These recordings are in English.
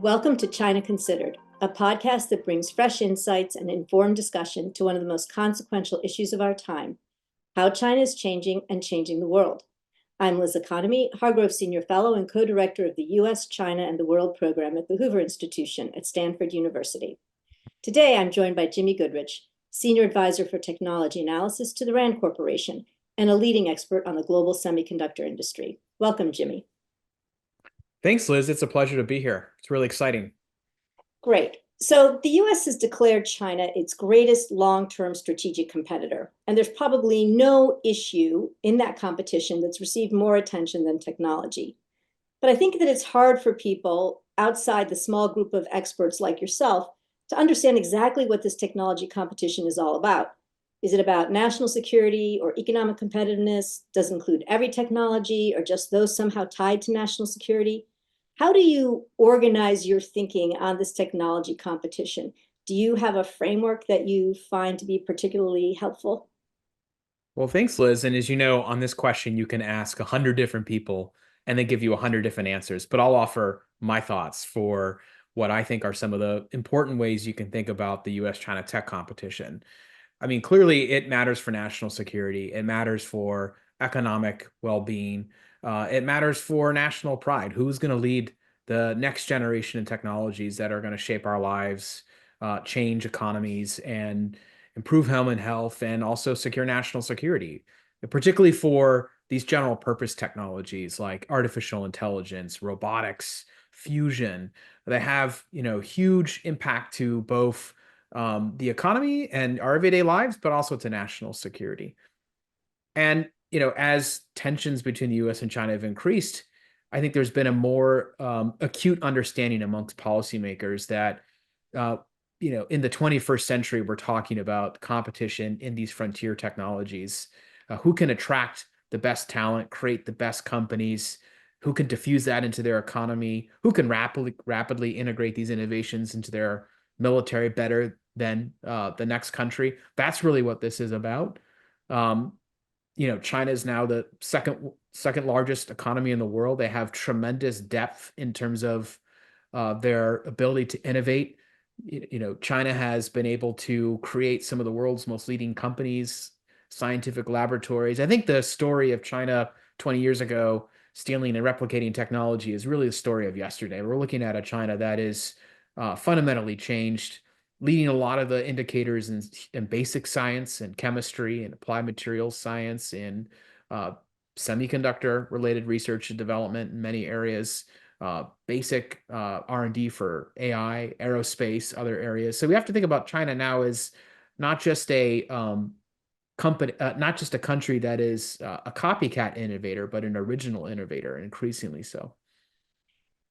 Welcome to China Considered, a podcast that brings fresh insights and informed discussion to one of the most consequential issues of our time, how China is changing and changing the world. I'm Liz Economy, Hargrove Senior Fellow and co-director of the US-China and the World program at the Hoover Institution at Stanford University. Today, I'm joined by Jimmy Goodrich, Senior Advisor for Technology Analysis to the RAND Corporation and a leading expert on the global semiconductor industry. Welcome, Jimmy. Thanks, Liz. It's a pleasure to be here. It's really exciting. Great. So the US has declared China its greatest long-term strategic competitor, and there's probably no issue in that competition that's received more attention than technology. But I think that it's hard for people outside the small group of experts like yourself to understand exactly what this technology competition is all about. Is it about national security or economic competitiveness? Does it include every technology or just those somehow tied to national security? How do you organize your thinking on this technology competition? Do you have a framework that you find to be particularly helpful? Well, thanks, Liz. And as you know, on this question, you can ask 100 different people and they give you 100 different answers. But I'll offer my thoughts for what I think are some of the important ways you can think about the US-China tech competition. I mean, clearly it matters for national security. It matters for economic well-being. It matters for national pride. Who's going to lead the next generation of technologies that are going to shape our lives, change economies, and improve human health, and also secure national security, particularly for these general purpose technologies like artificial intelligence, robotics, fusion. They have, huge impact to both the economy and our everyday lives, but also to national security. And, as tensions between the US and China have increased, I think there's been a more acute understanding amongst policymakers that, in the 21st century, we're talking about competition in these frontier technologies. Who can attract the best talent, create the best companies, who can diffuse that into their economy, who can rapidly integrate these innovations into their military better than the next country. That's really what this is about. China is now the second largest economy in the world. They have tremendous depth in terms of their ability to innovate. China has been able to create some of the world's most leading companies, scientific laboratories. I think the story of China 20 years ago, stealing and replicating technology, is really the story of yesterday. We're looking at a China that is fundamentally changed, leading a lot of the indicators in basic science and chemistry and applied materials science, in semiconductor related research and development in many areas, basic R&D for AI, aerospace, other areas. So we have to think about China now as not just a company, not just a country that is a copycat innovator, but an original innovator, increasingly so.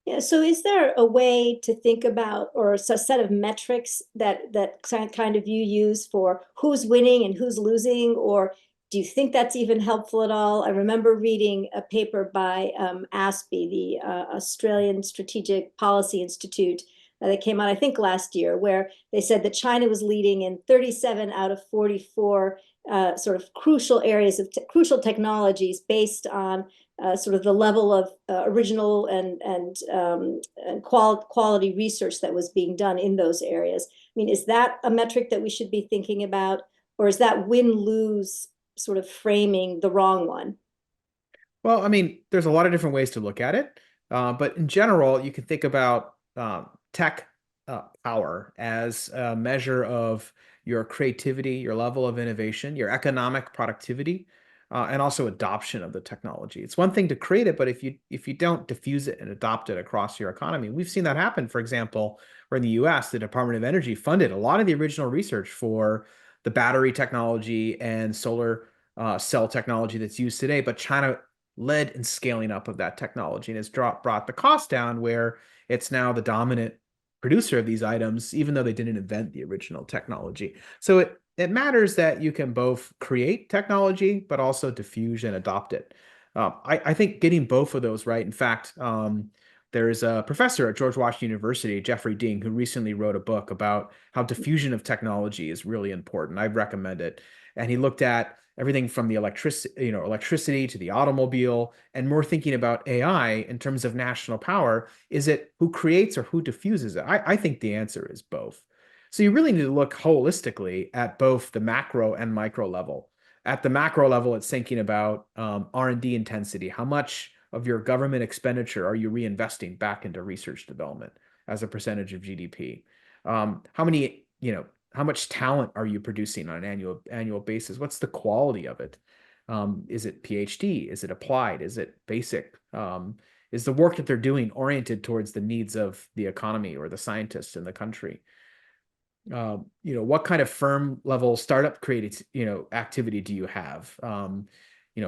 Yeah, so is there a way to think about, or a set of metrics that kind of you use for who's winning and who's losing, or do you think that's even helpful at all? I remember reading a paper by ASPI, the Australian Strategic Policy Institute, that came out, I think, last year, where they said that China was leading in 37 out of 44 sort of crucial areas of crucial technologies based on sort of the level of original and quality research that was being done in those areas. I mean, is that a metric that we should be thinking about, or is that win-lose sort of framing the wrong one? Well, I mean, there's a lot of different ways to look at it, but in general, you can think about tech power as a measure of your creativity, your level of innovation, your economic productivity, and also adoption of the technology. It's one thing to create it, but if you don't diffuse it and adopt it across your economy, we've seen that happen. For example, where in the U.S., the Department of Energy funded a lot of the original research for the battery technology and solar cell technology that's used today, but China led in scaling up of that technology and has brought the cost down, where it's now the dominant producer of these items, even though they didn't invent the original technology. So it matters that you can both create technology, but also diffuse and adopt it. I think getting both of those right. In fact, there is a professor at George Washington University, Jeffrey Ding, who recently wrote a book about how diffusion of technology is really important. I recommend it. And he looked at everything from the electricity to the automobile, and more thinking about AI in terms of national power. Is it who creates or who diffuses it? I think the answer is both. So you really need to look holistically at both the macro and micro level. At the macro level, it's thinking about R&D intensity. How much of your government expenditure are you reinvesting back into research development as a percentage of GDP? How many, how much talent are you producing on an annual basis? What's the quality of it? Is it PhD? Is it applied? Is it basic? Is the work that they're doing oriented towards the needs of the economy or the scientists in the country? What kind of firm level startup created, activity do you have?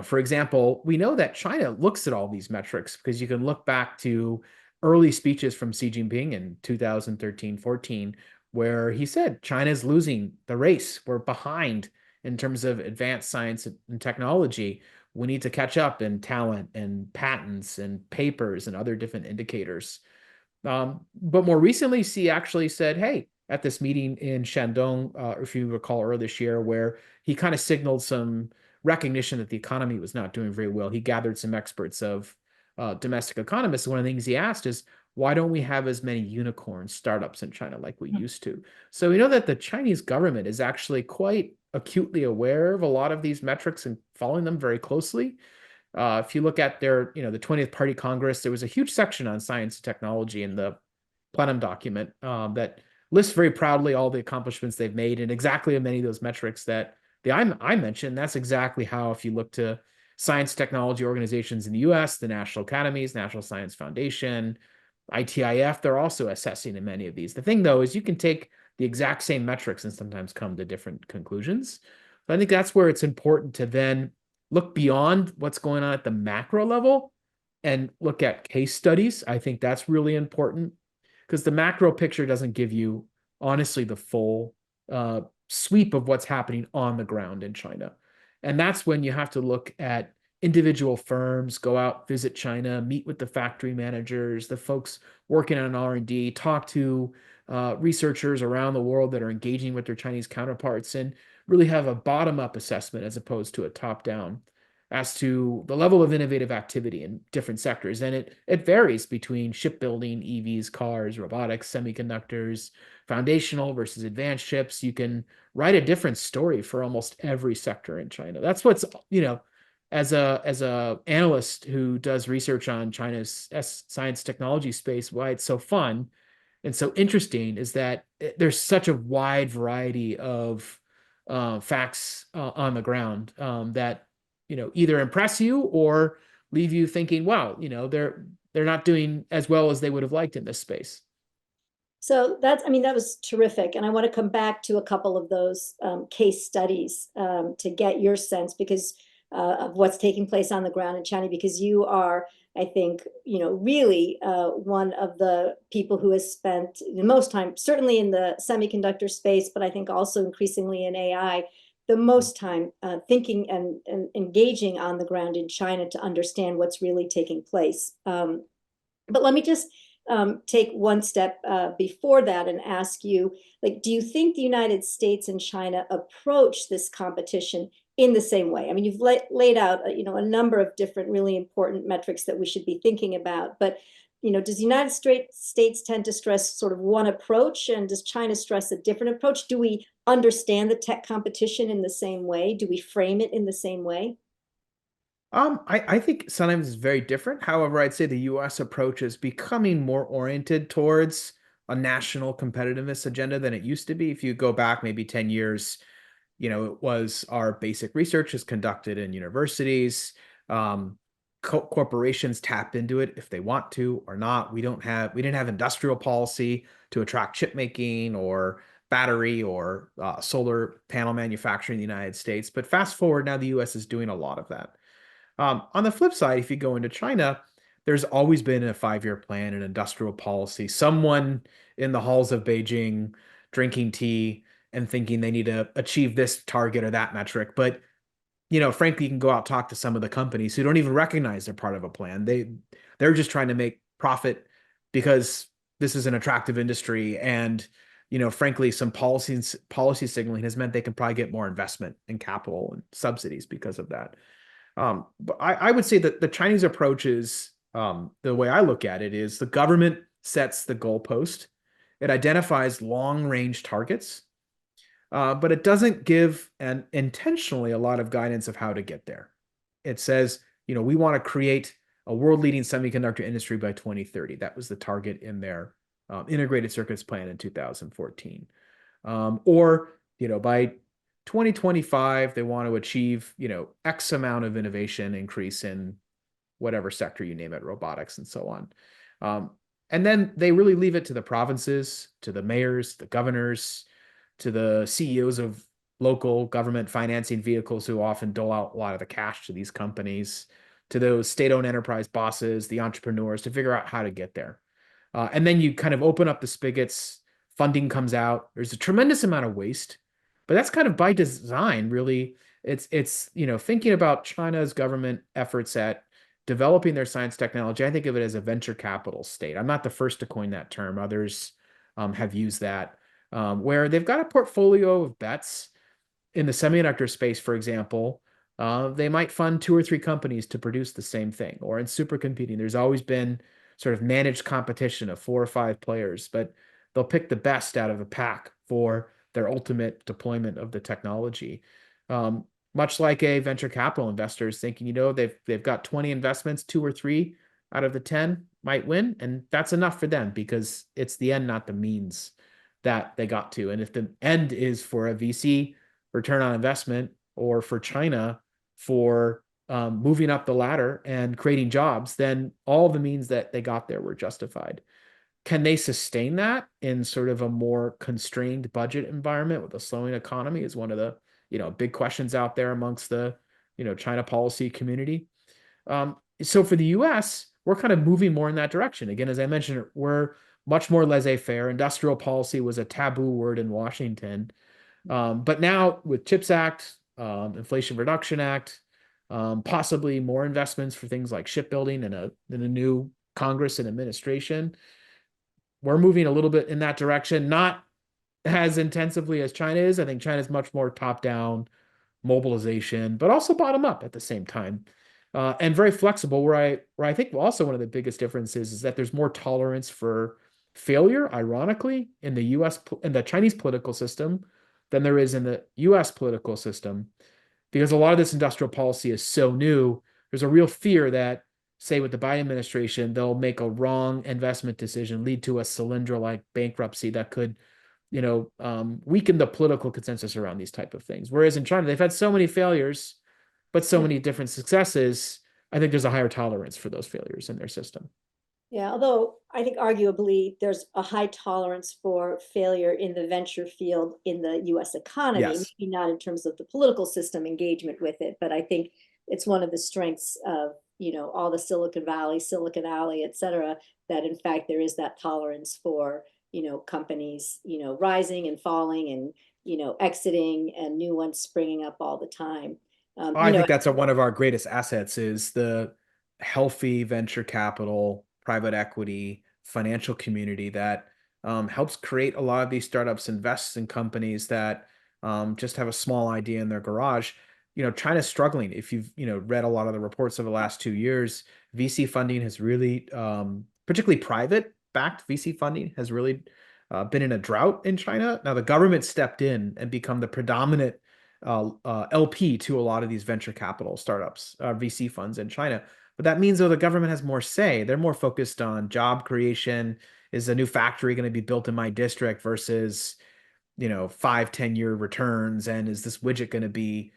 For example, we know that China looks at all these metrics because you can look back to early speeches from Xi Jinping in 2013, 14, where he said China's losing the race. We're behind in terms of advanced science and technology. We need to catch up in talent and patents and papers and other different indicators. But more recently, Xi actually said, hey, at this meeting in Shandong, if you recall earlier this year, where he kind of signaled some recognition that the economy was not doing very well. He gathered some experts of domestic economists. One of the things he asked is, why don't we have as many unicorn startups in China like we used to? So we know that the Chinese government is actually quite acutely aware of a lot of these metrics and following them very closely. If you look at their, the 20th Party Congress, there was a huge section on science and technology in the plenum document that lists very proudly all the accomplishments they've made and exactly many of those metrics that I mentioned. That's exactly how, if you look to science technology organizations in the US, the National Academies, National Science Foundation, ITIF, they're also assessing in many of these. The thing, though, is you can take the exact same metrics and sometimes come to different conclusions. So I think that's where it's important to then look beyond what's going on at the macro level and look at case studies. I think that's really important because the macro picture doesn't give you, honestly, the full sweep of what's happening on the ground in China. And that's when you have to look at individual firms, go out, visit China, meet with the factory managers, the folks working on R&D, talk to researchers around the world that are engaging with their Chinese counterparts, and really have a bottom-up assessment as opposed to a top-down as to the level of innovative activity in different sectors. And it varies between shipbuilding, EVs, cars, robotics, semiconductors, foundational versus advanced chips. You can write a different story for almost every sector in China. That's what's, as a analyst who does research on China's science technology space, why it's so fun and so interesting is that there's such a wide variety of facts on the ground that either impress you or leave you thinking, wow, they're not doing as well as they would have liked in this space. So that was terrific. And I want to come back to a couple of those case studies to get your sense because of what's taking place on the ground in China, because you are, I think, really one of the people who has spent the most time, certainly in the semiconductor space, but I think also increasingly in AI, the most time thinking and engaging on the ground in China to understand what's really taking place. But let me just take one step before that and ask you, do you think the United States and China approach this competition in the same way? I mean, you've laid out, a number of different really important metrics that we should be thinking about, but, does the United States tend to stress sort of one approach, and does China stress a different approach? Do we understand the tech competition in the same way? Do we frame it in the same way? I think sometimes it's very different. However, I'd say the US approach is becoming more oriented towards a national competitiveness agenda than it used to be. If you go back maybe 10 years, it was our basic research is conducted in universities. Corporations tap into it if they want to or not. We didn't have industrial policy to attract chip making or battery or solar panel manufacturing in the United States. But fast forward, now the US is doing a lot of that. On the flip side, if you go into China, there's always been a 5-year plan, an industrial policy, someone in the halls of Beijing drinking tea and thinking they need to achieve this target or that metric. But, frankly, you can go out and talk to some of the companies who don't even recognize they're part of a plan. They're just trying to make profit because this is an attractive industry and frankly, some policy signaling has meant they can probably get more investment and capital and subsidies because of that. But I would say that the Chinese approach is, the way I look at it is the government sets the goalpost. It identifies long-range targets, but it doesn't give and intentionally a lot of guidance of how to get there. It says, we want to create a world-leading semiconductor industry by 2030. That was the target in their integrated circuits plan in 2014. Or, by 2025, they want to achieve, X amount of innovation increase in whatever sector you name it, robotics and so on. And then they really leave it to the provinces, to the mayors, the governors, to the CEOs of local government financing vehicles who often dole out a lot of the cash to these companies, to those state-owned enterprise bosses, the entrepreneurs, to figure out how to get there. And then you kind of open up the spigots, funding comes out. There's a tremendous amount of waste, but that's kind of by design, really. It's thinking about China's government efforts at developing their science technology. I think of it as a venture capital state. I'm not the first to coin that term. Others have used that, where they've got a portfolio of bets in the semiconductor space, for example. They might fund 2 or 3 companies to produce the same thing. Or in supercomputing, there's always been sort of managed competition of 4 or 5 players, but they'll pick the best out of a pack for their ultimate deployment of the technology. Much like a venture capital investor is thinking, they've got 20 investments, 2 or 3 out of the 10 might win, and that's enough for them because it's the end, not the means that they got to. And if the end is for a VC return on investment, or for China for moving up the ladder and creating jobs, then all the means that they got there were justified. Can they sustain that in sort of a more constrained budget environment with a slowing economy is one of the, big questions out there amongst the, China policy community. So for the US, we're kind of moving more in that direction. Again, as I mentioned, we're much more laissez-faire. Industrial policy was a taboo word in Washington. But now with CHIPS Act, Inflation Reduction Act, possibly more investments for things like shipbuilding and a new Congress and administration, we're moving a little bit in that direction, not as intensively as China is. I think China is much more top-down mobilization, but also bottom-up at the same time, and very flexible. Where I think also one of the biggest differences is that there's more tolerance for failure, ironically, in the Chinese political system than there is in the US political system, because a lot of this industrial policy is so new. There's a real fear that, say, with the Biden administration, they'll make a wrong investment decision, lead to a Solyndra-like bankruptcy that could, weaken the political consensus around these type of things. Whereas in China, they've had so many failures, but so many different successes. I think there's a higher tolerance for those failures in their system. Yeah, although I think arguably there's a high tolerance for failure in the venture field in the US economy, Yes. maybe not in terms of the political system engagement with it, but I think it's one of the strengths of, all the Silicon Valley, Silicon Alley, et cetera, that in fact there is that tolerance for, companies, rising and falling and, exiting and new ones springing up all the time. I think that's one of our greatest assets is the healthy venture capital, private equity, financial community that helps create a lot of these startups, invests in companies that just have a small idea in their garage. China's struggling. If you've, read a lot of the reports over the last 2 years, VC funding has really, particularly private backed VC funding has really been in a drought in China. Now the government stepped in and become the predominant LP to a lot of these venture capital startups, VC funds in China. But that means though the government has more say. They're more focused on job creation. Is a new factory going to be built in my district versus, 5-10 year returns? And is this widget going to be,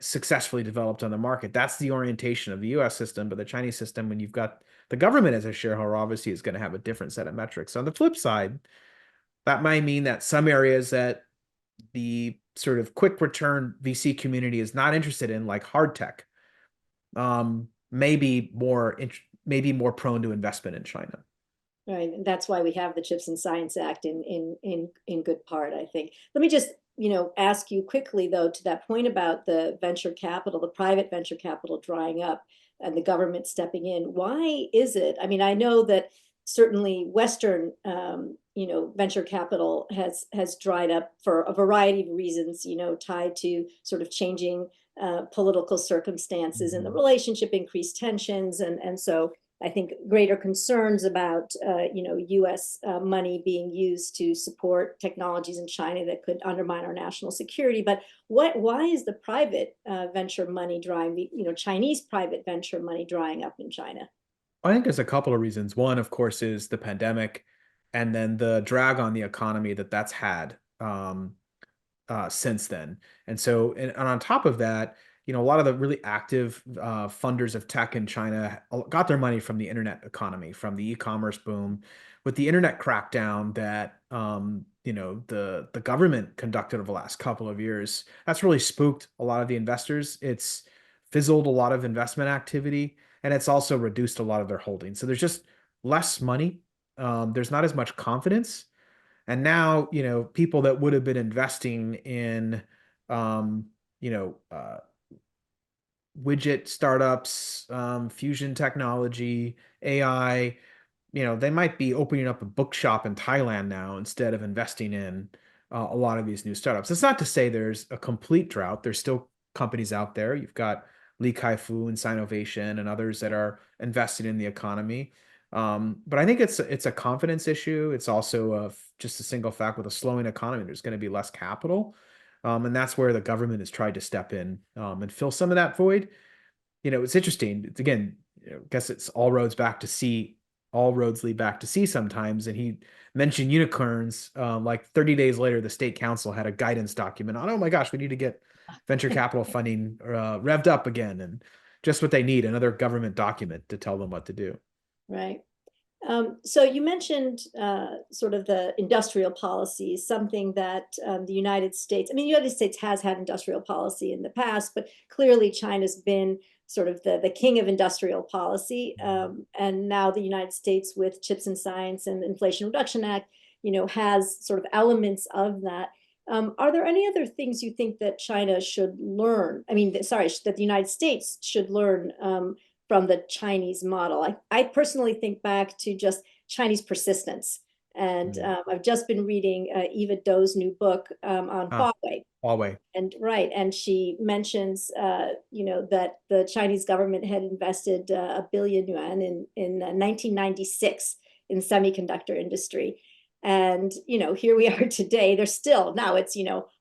successfully developed on the market? That's the orientation of the US system. But the Chinese system, when you've got the government as a shareholder, obviously is going to have a different set of metrics. On the flip side, that might mean that some areas that the sort of quick return VC community is not interested in, like hard tech, may be more prone to investment in China. Right, and that's why we have the Chips and Science Act in good part, I think. Let me just, ask you quickly though, to that point about the venture capital, the private venture capital drying up and the government stepping in. Why is it? I mean, I know that certainly Western venture capital has dried up for a variety of reasons, tied to sort of changing political circumstances and the Mhm. relationship, increased tensions, and so I think greater concerns about U.S. Money being used to support technologies in China that could undermine our national security. But why is the private venture money drying, Chinese private venture money drying up in China? I think there's a couple of reasons. One, of course, is the pandemic, and then the drag on the economy that's had. Since then. And so, and on top of that, a lot of the really active funders of tech in China got their money from the internet economy, from the e-commerce boom, with the internet crackdown that the government conducted over the last couple of years. That's really spooked a lot of the investors. It's fizzled a lot of investment activity, and it's also reduced a lot of their holdings. So there's just less money. There's not as much confidence, and now, people that would have been investing in, um, you know, uh, widget startups, fusion technology, AI, they might be opening up a bookshop in Thailand now instead of investing in a lot of these new startups. It's not to say there's a complete drought. There's still companies out there. You've got Li Kai-Fu and Sinovation and others that are invested in the economy. But I think it's a confidence issue. It's also just a single fact with a slowing economy. There's going to be less capital, and that's where the government has tried to step in and fill some of that void. It's interesting. It's, again, I guess it's all roads back to sea. All roads lead back to sea sometimes. And he mentioned unicorns. Like 30 days later, the state council had a guidance document on, oh my gosh, we need to get venture capital funding revved up again. And just what they need, another government document to tell them what to do. Right. So you mentioned sort of the industrial policy, something that the United States, I mean, the United States has had industrial policy in the past, but clearly China's been sort of the king of industrial policy. And now the United States with Chips and Science and the Inflation Reduction Act, has sort of elements of that. Are there any other things you think that China should learn? I mean, sorry, that the United States should learn from the Chinese model? I personally think back to just Chinese persistence. And Mm. I've just been reading Eva Dou's new book on Ah, Huawei. Huawei. And right, and she mentions, that the Chinese government had invested 1 billion yuan in 1996 in semiconductor industry, and here we are today. There's still now it's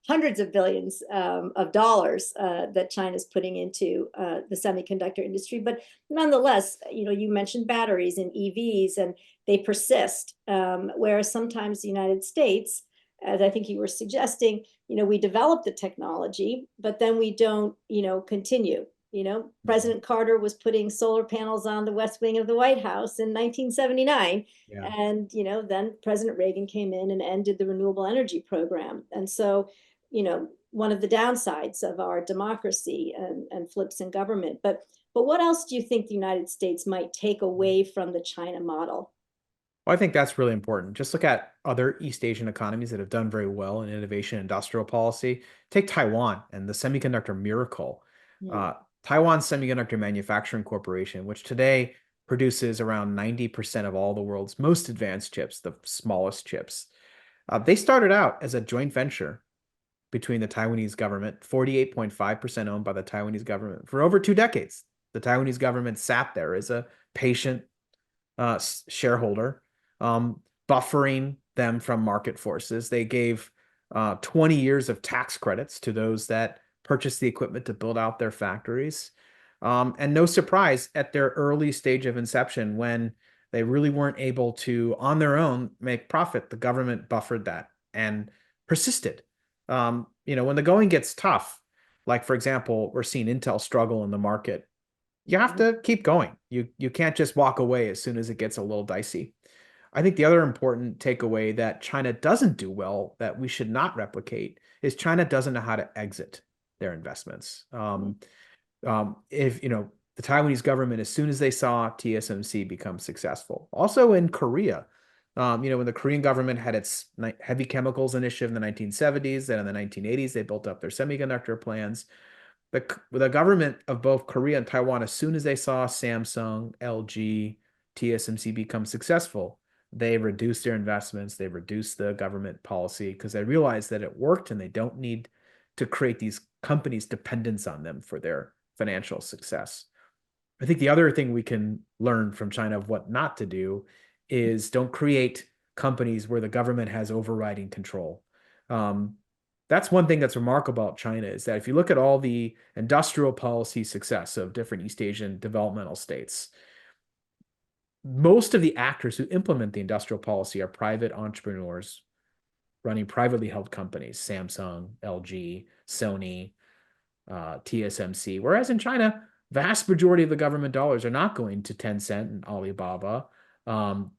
hundreds of billions of dollars that China's putting into the semiconductor industry, but nonetheless, you mentioned batteries and EVs, and they persist. Whereas sometimes the United States, as I think you were suggesting, we develop the technology, but then we don't, continue. Mhm. President Carter was putting solar panels on the West Wing of the White House in 1979. Yeah. And, then President Reagan came in and ended the renewable energy program. And so, one of the downsides of our democracy and flips in government. But what else do you think the United States might take away from the China model? Well, I think that's really important. Just look at other East Asian economies that have done very well in innovation and industrial policy. Take Taiwan and the semiconductor miracle. Hmm. Uh, Taiwan Semiconductor Manufacturing Corporation, which today produces around 90% of all the world's most advanced chips, the smallest chips. They started out as a joint venture between the Taiwanese government, 48.5% owned by the Taiwanese government, for over 2 decades. The Taiwanese government sat there as a patient shareholder, buffering them from market forces. They gave 20 years of tax credits to those that purchased the equipment to build out their factories. And no surprise, at their early stage of inception, when they really weren't able to, on their own, make profit, the government buffered that and persisted. When the going gets tough, like for example, we're seeing Intel struggle in the market, you have Mhm. to keep going. You can't just walk away as soon as it gets a little dicey. I think the other important takeaway that China doesn't do well that we should not replicate is China doesn't know how to exit their investments. If the Taiwanese government, as soon as they saw TSMC become successful, also in Korea, when the Korean government had its heavy chemicals initiative in the 1970s, then in the 1980s they built up their semiconductor plans. The government of both Korea and Taiwan, as soon as they saw Samsung, LG, TSMC become successful, they reduce their investments, they reduce the government policy because they realize that it worked and they don't need to create these companies' dependence on them for their financial success. I think the other thing we can learn from China of what not to do is don't create companies where the government has overriding control. Um, that's one thing that's remarkable about China is that if you look at all the industrial policy success of different East Asian developmental states, most of the actors who implement the industrial policy are private entrepreneurs running privately held companies, Samsung, LG, Sony, TSMC. Whereas in China, vast majority of the government dollars are not going to Tencent and Alibaba. Um,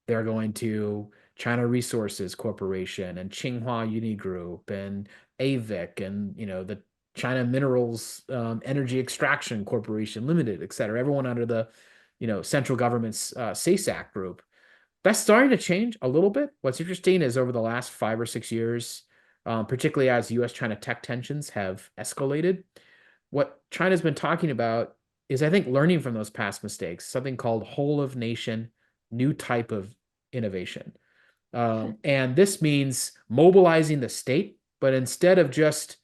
they're going to China Resources Corporation and Tsinghua Unigroup and AVIC and the China Minerals Energy Extraction Corporation Limited, et cetera. Everyone under the central government's SASAC group. That's starting to change a little bit. What's interesting is over the last 5 or 6 years, particularly as US-China tech tensions have escalated, what China's been talking about is, I think, learning from those past mistakes, something called whole of nation, new type of innovation. And this means mobilizing the state, but instead of just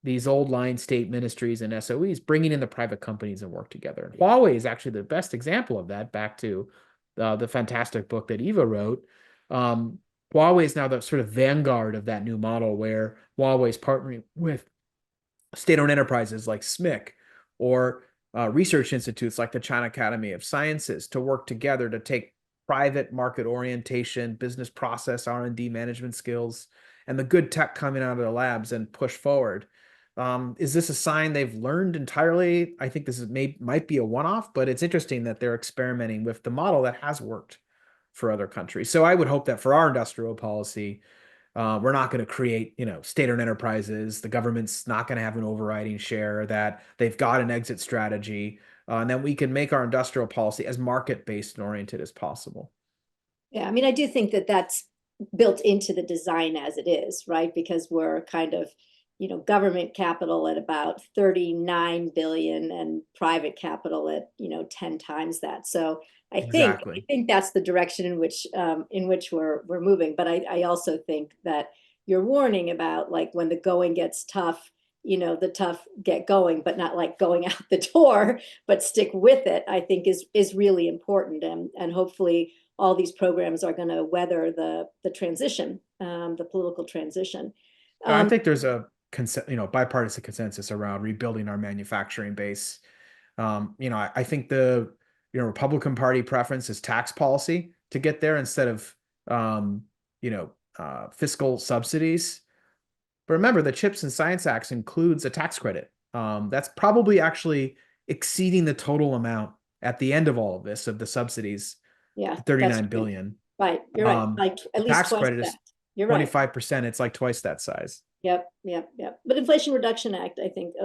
these old line state ministries and SOEs, bringing in the private companies and work together. And Huawei is actually the best example of that, back to the fantastic book that Eva wrote. Huawei is now the sort of vanguard of that new model where Huawei is partnering with state-owned enterprises like SMIC or research institutes like the China Academy of Sciences to work together to take private market orientation, business process, R&D management skills, and the good tech coming out of the labs and push forward. Is this a sign they've learned entirely? I think this might be a one-off, but it's interesting that they're experimenting with the model that has worked for other countries. So I would hope that for our industrial policy, we're not going to create, state-owned enterprises. The government's not going to have an overriding share, that they've got an exit strategy, and then we can make our industrial policy as market-based and oriented as possible. Yeah, I mean, I do think that that's built into the design as it is, right? Because we're kind of, government capital at about 39 billion and private capital at, 10 times that. So I Exactly. think that's the direction in which we're moving. But I also think that your warning about, like, when the going gets tough, the tough get going, but not like going out the door, but stick with it, I think is really important. And hopefully all these programs are going to weather the transition, the political transition. I think there's a bipartisan consensus around rebuilding our manufacturing base. I think the Republican Party preference is tax policy to get there instead of fiscal subsidies. But remember, the CHIPS and Science Act includes a tax credit. That's probably actually exceeding the total amount at the end of all of this of the subsidies, Yeah, 39 billion. Right, you're right. Like at least Tax twice credit that. is You're right. 25%. It's like twice that size. Yep. But Inflation Reduction Act, I think,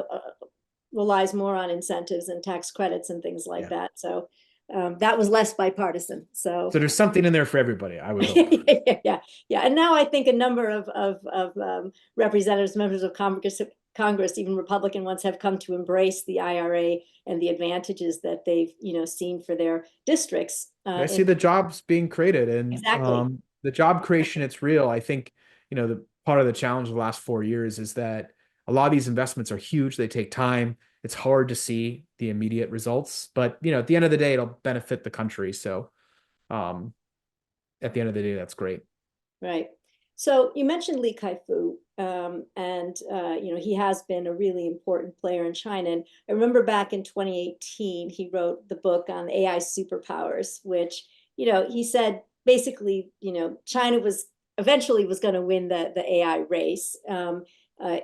relies more on incentives and tax credits and things like that. So that was less bipartisan. So there's something in there for everybody, I would hope. yeah. And now I think a number of representatives, members of Congress, even Republican ones, have come to embrace the IRA and the advantages that they've seen for their districts. I see the jobs being created, and exactly. the job creation, it's real. I think the part of the challenge of the last 4 years is that a lot of these investments are huge. They take time. It's hard to see the immediate results, but at the end of the day, it'll benefit the country. So at the end of the day, that's great. Right. So you mentioned Li Kai-fu, and he has been a really important player in China. And I remember back in 2018, he wrote the book on AI superpowers, which he said basically China was eventually going to win the AI race,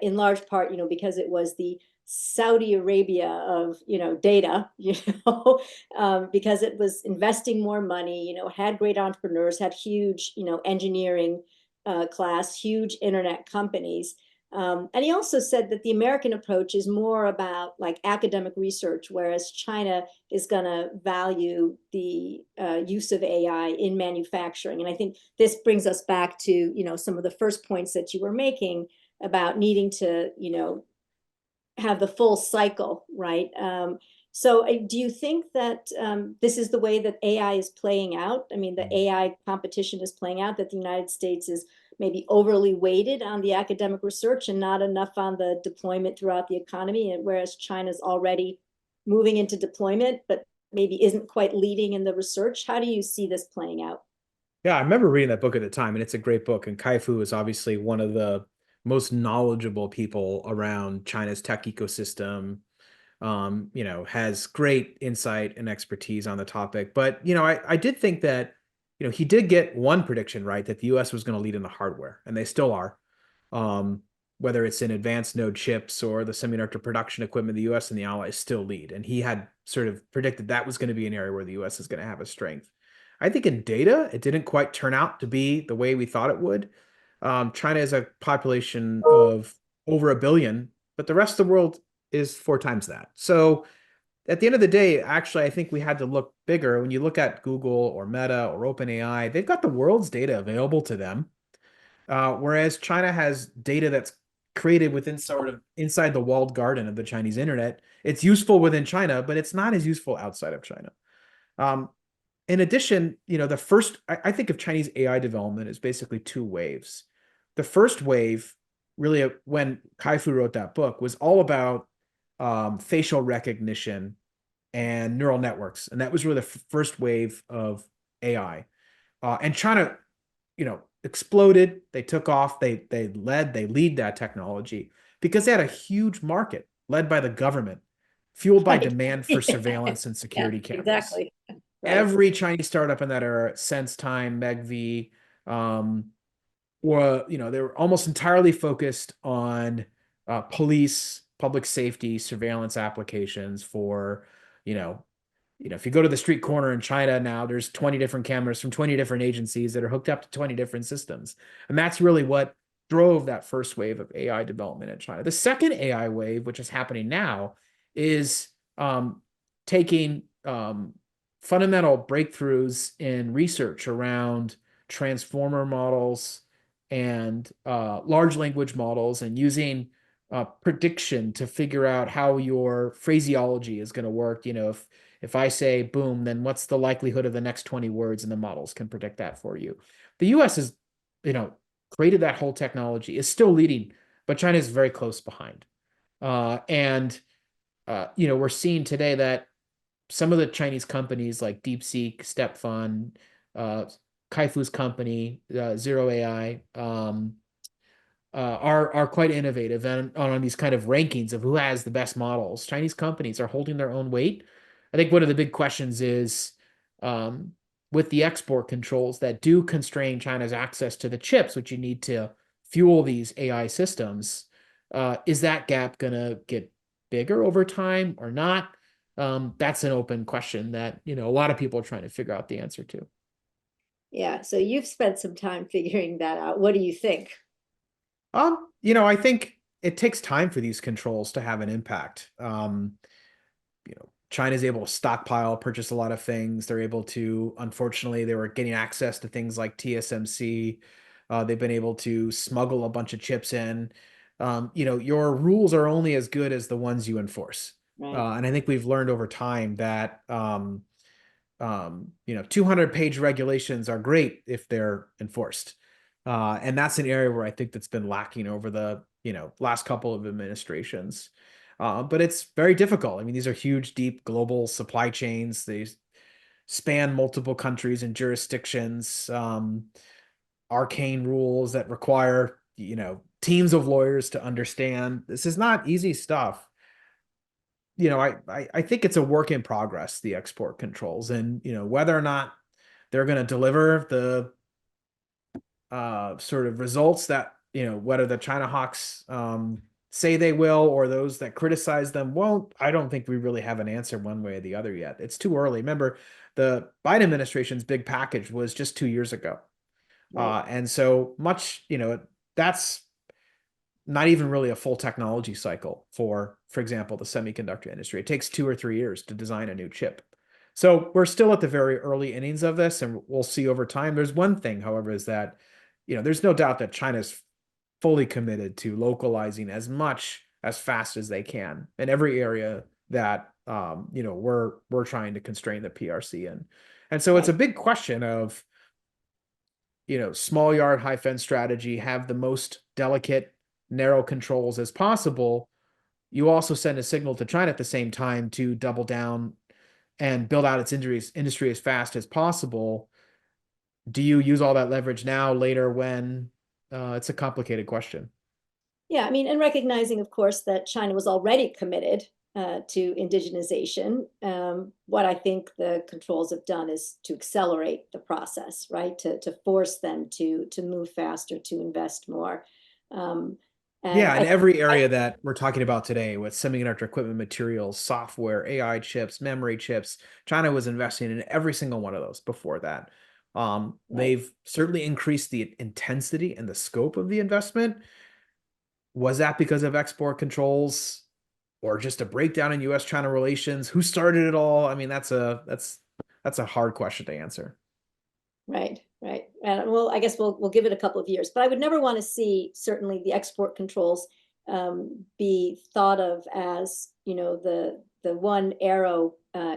in large part because it was the Saudi Arabia of data, because it was investing more money, had great entrepreneurs, had huge engineering class, huge internet companies. And he also said that the American approach is more about like academic research, whereas China is going to value the use of AI in manufacturing. And I think this brings us back to some of the first points that you were making about needing to have the full cycle, right? So do you think that this is the way that AI is playing out? I mean, the AI competition is playing out, that the United States is maybe overly weighted on the academic research and not enough on the deployment throughout the economy, and whereas China's already moving into deployment, but maybe isn't quite leading in the research. How do you see this playing out? Yeah, I remember reading that book at the time, and it's a great book. And Kai-Fu is obviously one of the most knowledgeable people around China's tech ecosystem. Has great insight and expertise on the topic. But, I did think that, he did get one prediction right, that the US was going to lead in the hardware, and they still are. Um, whether it's in advanced node chips or the semiconductor production equipment, the US and the allies still lead. And he had sort of predicted that was going to be an area where the US is going to have a strength. I think in data, it didn't quite turn out to be the way we thought it would. China has a population of over a billion, but the rest of the world is 4 times that. So at the end of the day, actually, I think we had to look bigger. When you look at Google or Meta or OpenAI, they've got the world's data available to them. Whereas China has data that's created within sort of inside the walled garden of the Chinese internet. It's useful within China, but it's not as useful outside of China. Um, in addition, the first, I think of Chinese AI development as basically two waves. The first wave, really, when Kai-Fu wrote that book, was all about facial recognition and neural networks. And that was really the first wave of AI. And China, exploded. They took off. They lead that technology because they had a huge market led by the government, fueled by Right. demand for surveillance and Yeah, security cameras. exactly. Right. Every Chinese startup in that era, SenseTime, Megvii, um, they were almost entirely focused on police, public safety, surveillance applications for, you know, if you go to the street corner in China now, there's 20 different cameras from 20 different agencies that are hooked up to 20 different systems. And that's really what drove that first wave of AI development in China. The second AI wave, which is happening now, is taking fundamental breakthroughs in research around transformer models and large language models, and using prediction to figure out how your phraseology is going to work. If I say boom, then what's the likelihood of the next 20 words, and the models can predict that for you. The US has, created that whole technology, is still leading, but China is very close behind. And we're seeing today that some of the Chinese companies like DeepSeek, StepFund, Kai-Fu's company, Zero AI, are quite innovative and on these kind of rankings of who has the best models. Chinese companies are holding their own weight. I think one of the big questions is with the export controls that do constrain China's access to the chips, which you need to fuel these AI systems. Is that gap going to get bigger over time or not? That's an open question that, a lot of people are trying to figure out the answer to. Yeah. So you've spent some time figuring that out. What do you think? I think it takes time for these controls to have an impact. China's able to stockpile, purchase a lot of things. They're able to, unfortunately, they were getting access to things like TSMC. They've been able to smuggle a bunch of chips in. Your rules are only as good as the ones you enforce. Right. And I think we've learned over time that 200-page regulations are great if they're enforced. And that's an area where I think that's been lacking over the, last couple of administrations. But it's very difficult. I mean, these are huge, deep global supply chains. They span multiple countries and jurisdictions, arcane rules that require, teams of lawyers to understand. This is not easy stuff. I think it's a work in progress, the export controls, and whether or not they're going to deliver the sort of results that whether the China hawks say they will, or those that criticize them won't. I don't think we really have an answer one way or the other yet. It's too early. Remember, the Biden administration's big package was just 2 years ago, Right. and so much that's not even really a full technology cycle for example, the semiconductor industry. It takes 2 or 3 years to design a new chip. So we're still at the very early innings of this, and we'll see over time. There's one thing, however, is that, there's no doubt that China's fully committed to localizing as much as fast as they can in every area that we're trying to constrain the PRC in. And so it's a Right. big question of, small yard, high fence strategy, have the most delicate, narrow controls as possible. You also send a signal to China at the same time to double down and build out its industry as fast as possible. Do you use all that leverage now, later, when it's a complicated question? Yeah, I mean, and recognizing, of course, that China was already committed to indigenization. What I think the controls have done is to accelerate the process, right? To force them to move faster, to invest more. And Yeah, in every area that we're talking about today, with semiconductor equipment, materials, software, AI chips, memory chips, China was investing in every single one of those before that. right. They've certainly increased the intensity and the scope of the investment. Was that because of export controls or just a breakdown in US-China relations? Who started it all? I mean, that's a hard question to answer. Right, right. And well, I guess we'll give it a couple of years, but I would never want to see certainly the export controls be thought of as, the one arrow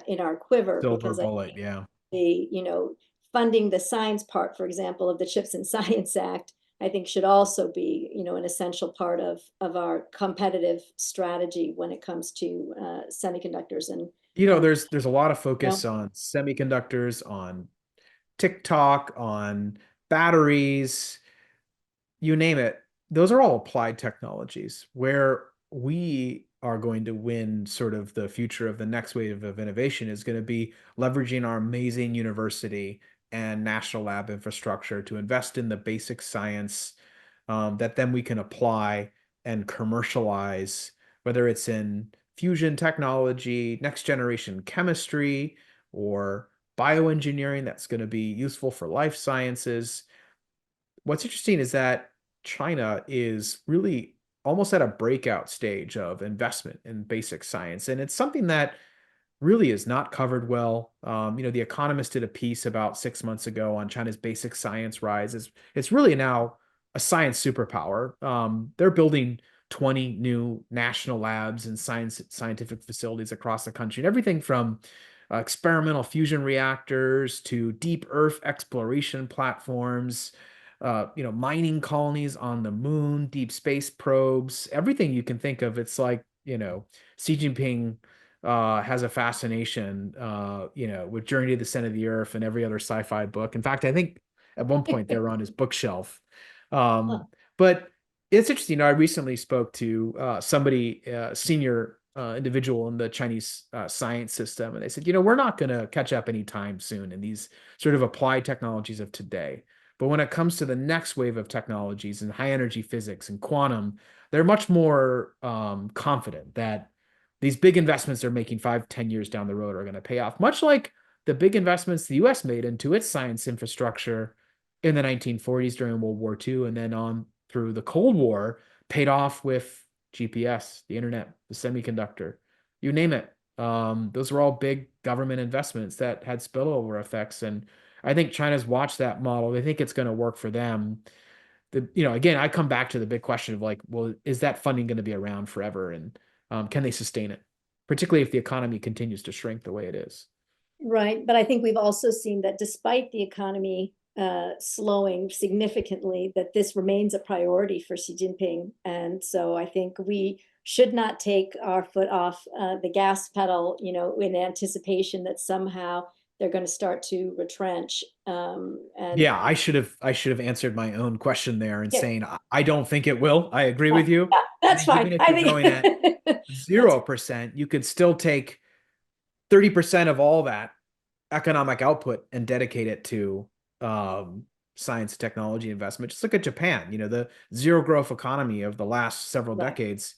in our quiver, Silver because I bullet, think yeah. the, funding the science part, for example, of the Chips and Science Act, I think should also be, an essential part of our competitive strategy when it comes to semiconductors and There's a lot of you know, focus on semiconductors, on TikTok, on batteries, you name it. Those are all applied technologies where we are going to win. Sort of the future of the next wave of innovation is going to be leveraging our amazing university and national lab infrastructure to invest in the basic science, that then we can apply and commercialize, whether it's in fusion technology, next generation chemistry, or bioengineering that's going to be useful for life sciences. What's interesting is that China is really almost at a breakout stage of investment in basic science. And it's something that really is not covered well. The Economist did a piece about 6 months ago on China's basic science rise. It's really now a science superpower. They're building 20 new national labs and scientific facilities across the country, and everything from experimental fusion reactors to deep Earth exploration platforms, mining colonies on the moon, deep space probes, everything you can think of. It's like, Xi Jinping has a fascination, with Journey to the Center of the Earth and every other sci-fi book. In fact, I think at one point they were on his bookshelf. huh. But it's interesting. I recently spoke to somebody, senior individual in the Chinese science system, and they said, we're not going to catch up anytime soon in these sort of applied technologies of today. But when it comes to the next wave of technologies in high energy physics and quantum, they're much more confident that these big investments they're making 5, 10 years down the road are going to pay off, much like the big investments the US made into its science infrastructure in the 1940s during World War II, and then on through the Cold War, paid off with GPS, the internet, the semiconductor, you name it. Those were all big government investments that had spillover effects. And I think China's watched that model. They think it's going to work for them. Again, I come back to the big question of, like, well, is that funding going to be around forever? And can they sustain it, particularly if the economy continues to shrink the way it is? Right, but I think we've also seen that despite the economy slowing significantly, that this remains a priority for Xi Jinping. And so I think we should not take our foot off the gas pedal, in anticipation that somehow they're going to start to retrench. And Yeah, I should have answered my own question there and yeah, saying I don't think it will. I agree yeah, with you. yeah, I that's think fine. even if I you're going at think that's 0%, you could still take 30% of all that economic output and dedicate it to science and technology investment. Just look at Japan, the zero growth economy of the last several right. decades.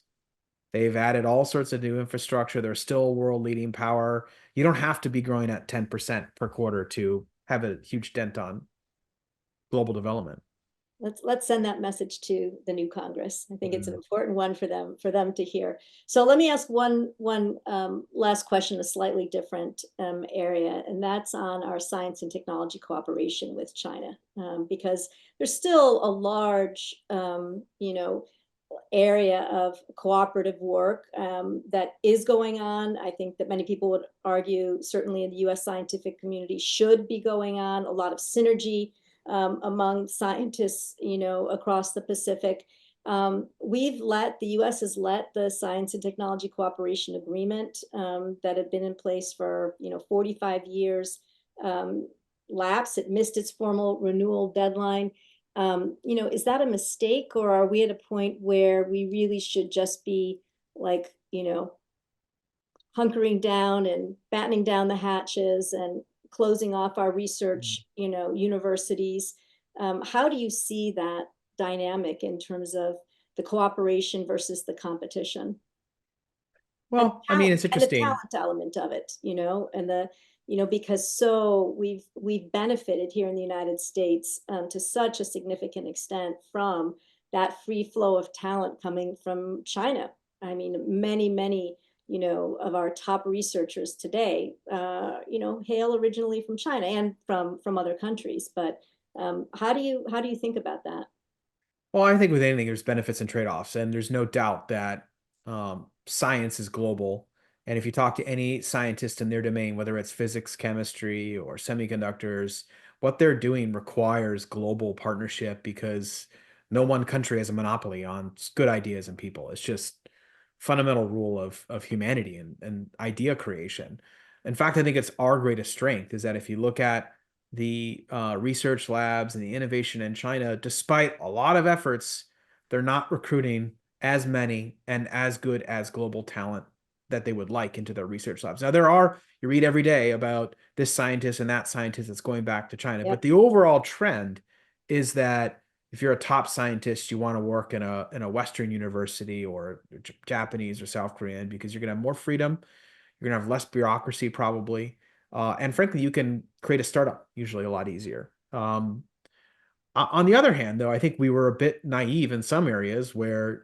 They've added all sorts of new infrastructure. They're still world leading power. You don't have to be growing at 10% per quarter to have a huge dent on global development. Let's send that message to the new Congress. I think it's an Mm. important one for them to hear. So let me ask one last question, a slightly different area, and that's on our science and technology cooperation with China, because there's still a large, area of cooperative work that is going on. I think that many people would argue, certainly in the US scientific community, should be going on. A lot of synergy among scientists, across the Pacific. The US has let the Science and Technology Cooperation Agreement that had been in place for, 45 years lapse. It missed its formal renewal deadline. Is that a mistake, or are we at a point where we really should just be like, hunkering down and battening down the hatches and closing off our research, universities? How do you see that dynamic in terms of the cooperation versus the competition? And Well, I mean, it's and the interesting. talent element of it, and because we've benefited here in the United States to such a significant extent from that free flow of talent coming from China. I mean, many, of our top researchers today, hail originally from China and from other countries. But how do you think about that? Well, I think with anything, there's benefits and trade-offs, and there's no doubt that science is global. And if you talk to any scientist in their domain, whether it's physics, chemistry, or semiconductors, what they're doing requires global partnership because no one country has a monopoly on good ideas and people. It's just fundamental rule of humanity and idea creation. In fact, I think it's our greatest strength is that if you look at the research labs and the innovation in China, despite a lot of efforts, they're not recruiting as many and as good as global talent that they would like into their research labs. Now, you read every day about this scientist and that scientist that's going back to China, but Yep. the overall trend is that if you're a top scientist, you want to work in a Western university or Japanese or South Korean because you're going to have more freedom. You're going to have less bureaucracy probably. And frankly, you can create a startup usually a lot easier. On the other hand, though, I think we were a bit naive in some areas where,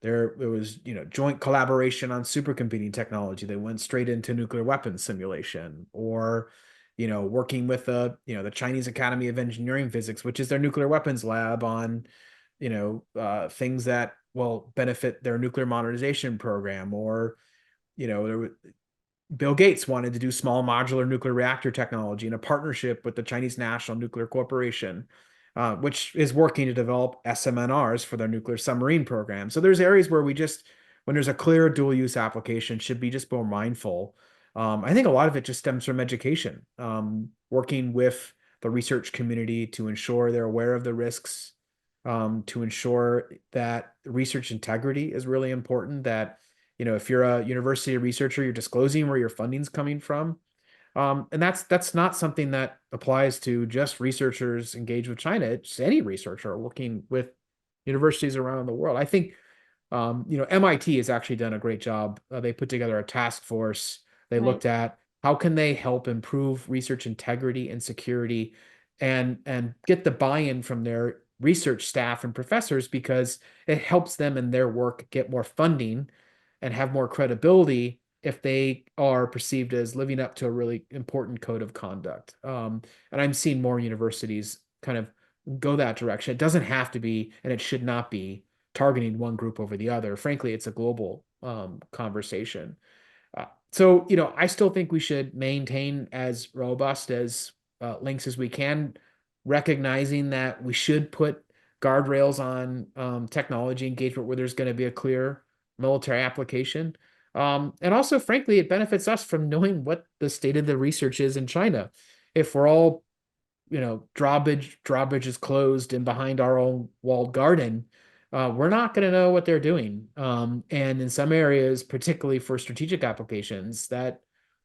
there was, joint collaboration on supercomputing technology that went straight into nuclear weapons simulation or, working with the Chinese Academy of Engineering Physics, which is their nuclear weapons lab on, things that will benefit their nuclear modernization program or, there Bill Gates wanted to do small modular nuclear reactor technology in a partnership with the Chinese National Nuclear Corporation, which is working to develop SMNRs for their nuclear submarine program. So there's areas where when there's a clear dual use application, should be just more mindful. I think a lot of it just stems from education, working with the research community to ensure they're aware of the risks, to ensure that research integrity is really important, that if you're a university researcher, you're disclosing where your funding's coming from. And that's not something that applies to just researchers engaged with China. It's any researcher working with universities around the world. I think MIT has actually done a great job. They put together a task force. They Right. looked at how can they help improve research integrity and security and get the buy-in from their research staff and professors because it helps them in their work get more funding and have more credibility if they are perceived as living up to a really important code of conduct. And I'm seeing more universities kind of go that direction. It doesn't have to be, and it should not be targeting one group over the other. Frankly, it's a global conversation. I still think we should maintain as robust as links as we can, recognizing that we should put guardrails on technology engagement where there's going to be a clear military application. And also, frankly, it benefits us from knowing what the state of the research is in China. If we're all, drawbridge is closed and behind our own walled garden, we're not going to know what they're doing. And in some areas, particularly for strategic applications, that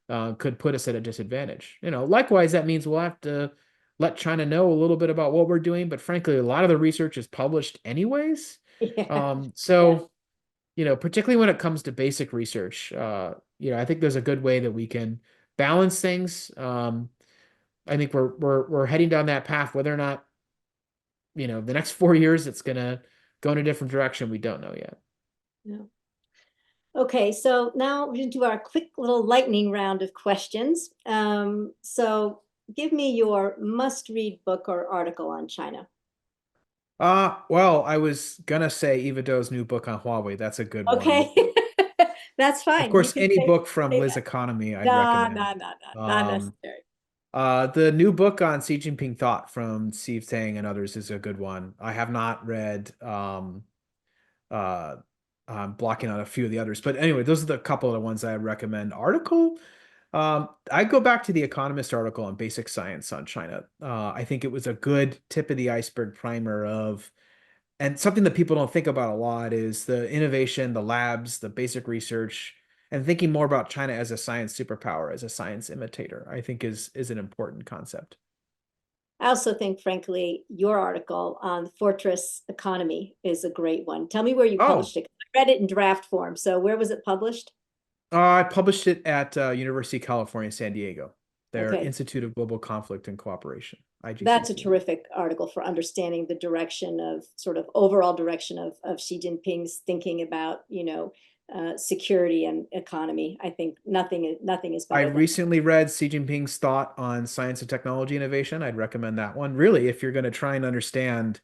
could put us at a disadvantage. Likewise, that means we'll have to let China know a little bit about what we're doing. But frankly, a lot of the research is published anyways. Yeah. Yeah. So particularly when it comes to basic research, I think there's a good way that we can balance things. I think we're heading down that path. Whether or not, the next 4 years it's gonna go in a different direction, we don't know yet. Yeah. Okay, so now we're going to do our quick little lightning round of questions. So give me your must-read book or article on China. Well, I was gonna say Eva Do's new book on Huawei. That's a good one. Okay, that's Of fine. You course, can any book from say Liz that. Economy I'd Nah, recommend. nah, nah, nah, not Um, necessary. the new book on Xi Jinping thought from Steve Tang and others is a good one. I have not read uh I'm blocking out a few of the others, but anyway, those are the couple of the ones I recommend. Article, I go back to the Economist article on basic science on China. I think it was a good tip of the iceberg primer of, and something that people don't think about a lot is the innovation, the labs, the basic research, and thinking more about China as a science superpower, as a science imitator, I think is an important concept. I also think, frankly, your article on the fortress economy is a great one. Tell me where you Oh, published it. I read it in draft form. So where was it published? I published it at University of California, San Diego, their Okay. Institute of Global Conflict and Cooperation, That's a IGCC. terrific article for understanding the direction of sort of overall direction of Xi Jinping's thinking about, security and economy. I think nothing is I better than. recently read Xi Jinping's thought on science and technology innovation. I'd recommend that one. Really, if you're going to try and understand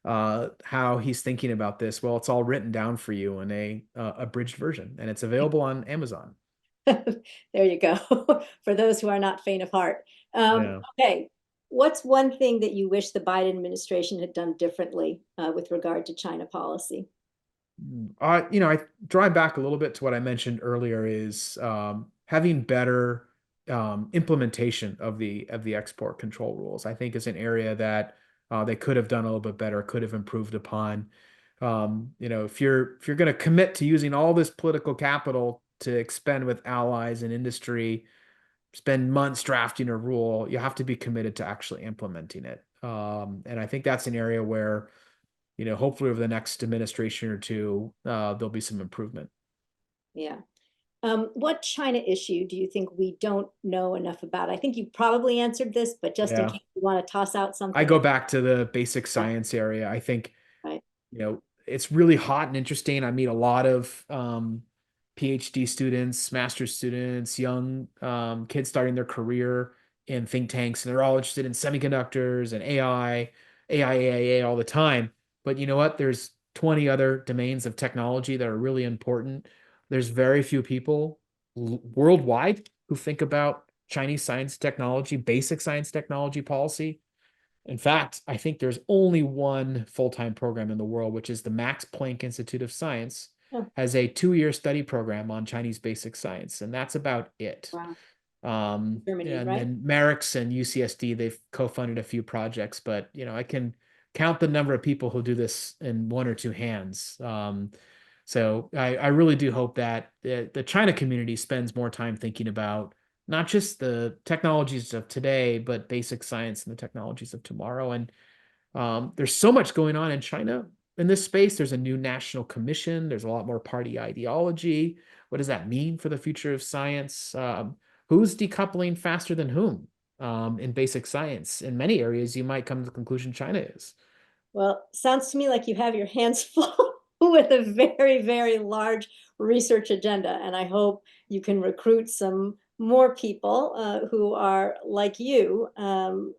how he's thinking about this, well, it's all written down for you in a abridged version, and it's available on Amazon. There you go. For those who are not faint of heart. Yeah. Okay. What's one thing that you wish the Biden administration had done differently with regard to China policy? I drive back a little bit to what I mentioned earlier is having better implementation of the export control rules. I think is an area that they could have done a little bit better, could have improved upon. If you're going to commit to using all this political capital to expend with allies and industry, spend months drafting a rule, you have to be committed to actually implementing it. And I think that's an area where hopefully over the next administration or two, there'll be some improvement. Yeah. What China issue do you think we don't know enough about? I think you probably answered this, but just in Yeah. case you want to toss out I something go else. back to the basic science area. I think, Right. it's really hot and interesting. I meet a lot of PhD students, master's students, young kids starting their career in think tanks, and they're all interested in semiconductors and AI all the time. But you know what? There's 20 other domains of technology that are really important. There's very few people worldwide who think about Chinese science technology, basic science technology policy. In fact, I think there's only one full-time program in the world, which is the Max Planck Institute of Science, Oh, has a 2-year study program on Chinese basic science, and that's about it. wow. Germany, And right? then Merrick's and UCSD, they've co-funded a few projects, but I can count the number of people who do this in one or two hands. So I really do hope that the China community spends more time thinking about not just the technologies of today, but basic science and the technologies of tomorrow. And there's so much going on in China in this space. There's a new national commission. There's a lot more party ideology. What does that mean for the future of science? Who's decoupling faster than whom in basic science? In many areas, you might come to the conclusion China is. Well, sounds to me like you have your hands full with a very, very large research agenda. And I hope you can recruit some more people who are like you,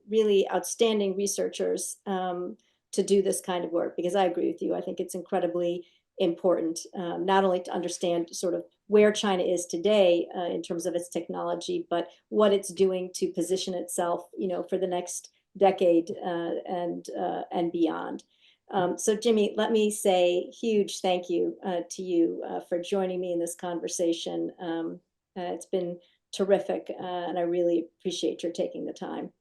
really outstanding researchers to do this kind of work, because I agree with you. I think it's incredibly important, not only to understand sort of where China is today in terms of its technology, but what it's doing to position itself, for the next decade and beyond. So Jimmy, let me say huge thank you to you for joining me in this conversation. It's been terrific, and I really appreciate your taking the time.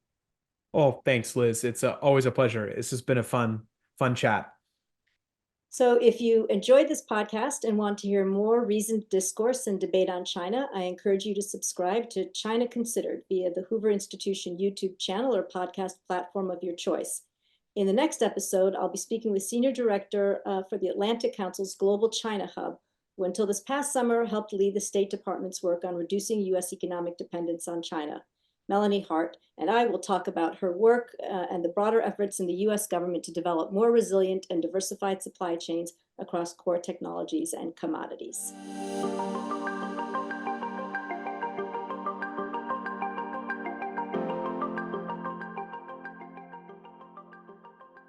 Oh, thanks, Liz. It's always a pleasure. This has been a fun chat. So if you enjoyed this podcast and want to hear more reasoned discourse and debate on China, I encourage you to subscribe to China Considered via the Hoover Institution YouTube channel or podcast platform of your choice. In the next episode, I'll be speaking with Senior Director for the Atlantic Council's Global China Hub, who until this past summer helped lead the State Department's work on reducing U.S. economic dependence on China. Melanie Hart and I will talk about her work and the broader efforts in the U.S. government to develop more resilient and diversified supply chains across core technologies and commodities.